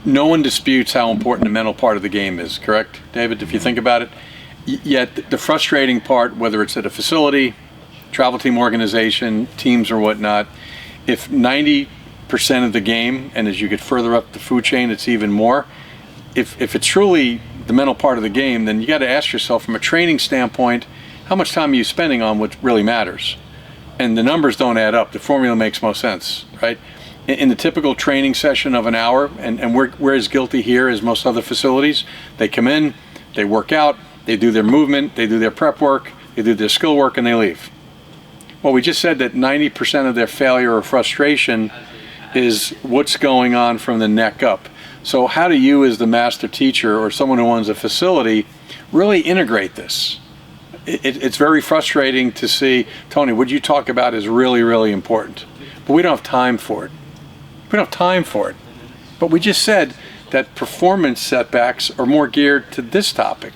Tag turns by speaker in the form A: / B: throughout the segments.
A: No one disputes how important the mental part of the game is, correct, David, if you think about it? Yet the frustrating part, whether it's at a facility, travel team organization, teams or whatnot, if 90% of the game, and as you get further up the food chain, it's even more, if it's truly the mental part of the game, then you got to ask yourself from a training standpoint, how much time are you spending on what really matters? And the numbers don't add up. The formula makes most sense, right? In the typical training session of an hour, and we're as guilty here as most other facilities, they come in, they work out, they do their movement, they do their prep work, they do their skill work, and they leave. Well, we just said that 90% of their failure or frustration is what's going on from the neck up. So how do you, as the master teacher or someone who owns a facility, really integrate this? It's very frustrating to see, Tony, what you talk about is really, really important, but we don't have time for it. We don't have time for it. But we just said that performance setbacks are more geared to this topic.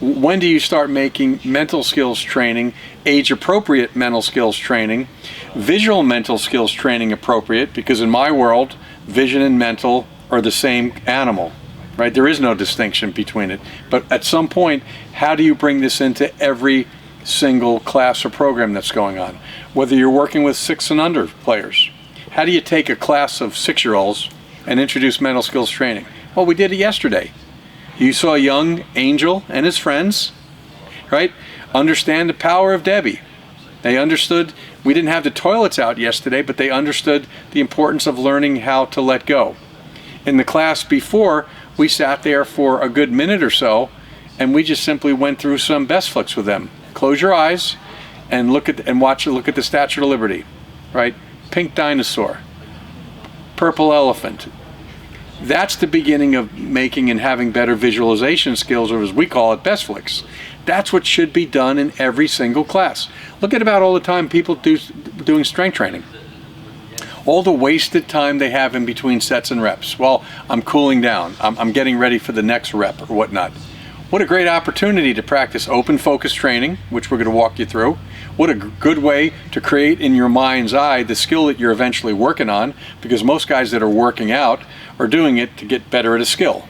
A: When do you start making mental skills training, age-appropriate mental skills training, visual mental skills training appropriate? Because in my world, vision and mental are the same animal, right? There is no distinction between it. But at some point, how do you bring this into every single class or program that's going on? Whether you're working with 6 and under players, how do you take a class of 6-year-olds and introduce mental skills training? Well, we did it yesterday. You saw young Angel and his friends, right, understand the power of Debbie. They understood, we didn't have the toilets out yesterday, but they understood the importance of learning how to let go. In the class before, we sat there for a good minute or so, and we just simply went through some best flicks with them. Close your eyes and look at the Statue of Liberty, right? Pink dinosaur, purple elephant. That's the beginning of making and having better visualization skills, or as we call it, best flicks. That's what should be done in every single class. Look at about all the time people doing strength training. All the wasted time they have in between sets and reps. Well, I'm cooling down. I'm getting ready for the next rep or whatnot. What a great opportunity to practice open focus training, which we're going to walk you through. What a good way to create in your mind's eye the skill that you're eventually working on, because most guys that are working out are doing it to get better at a skill.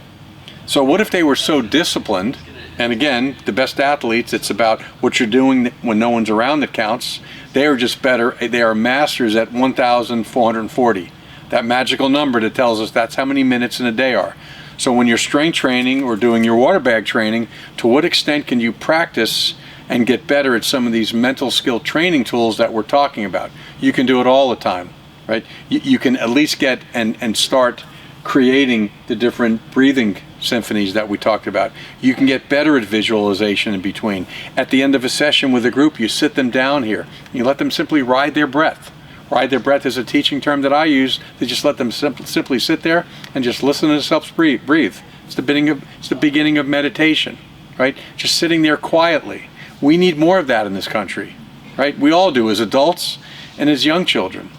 A: So what if they were so disciplined, and again, the best athletes, it's about what you're doing when no one's around that counts. They are just better. They are masters at 1,440. That magical number that tells us that's how many minutes in a day are. So when you're strength training or doing your water bag training, to what extent can you practice and get better at some of these mental skill training tools that we're talking about? You can do it all the time, right? You can at least get and start creating the different breathing symphonies that we talked about. You can get better at visualization in between. At the end of a session with a group, you sit them down here. You let them simply ride their breath. Ride their breath is a teaching term that I use to just let them simply sit there and just listen to themselves breathe. It's the beginning of meditation, right? Just sitting there quietly. We need more of that in this country, right? We all do as adults and as young children.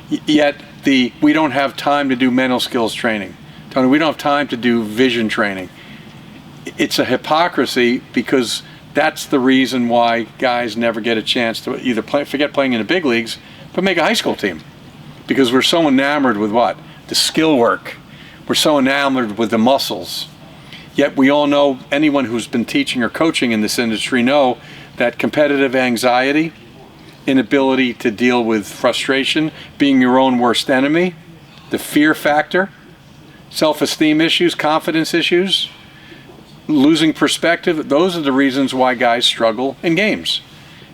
A: Yet we don't have time to do mental skills training. Tony, we don't have time to do vision training. It's a hypocrisy, because that's the reason why guys never get a chance to either forget playing in the big leagues, but make a high school team. Because we're so enamored with what? The skill work. We're so enamored with the muscles. Yet we all know, anyone who's been teaching or coaching in this industry know that competitive anxiety, inability to deal with frustration, being your own worst enemy, the fear factor, self-esteem issues, confidence issues, losing perspective, those are the reasons why guys struggle in games.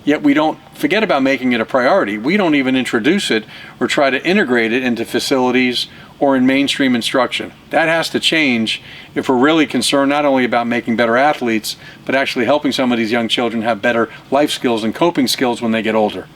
A: Yet we don't forget about making it a priority. We don't even introduce it or try to integrate it into facilities or in mainstream instruction. That has to change if we're really concerned not only about making better athletes, but actually helping some of these young children have better life skills and coping skills when they get older.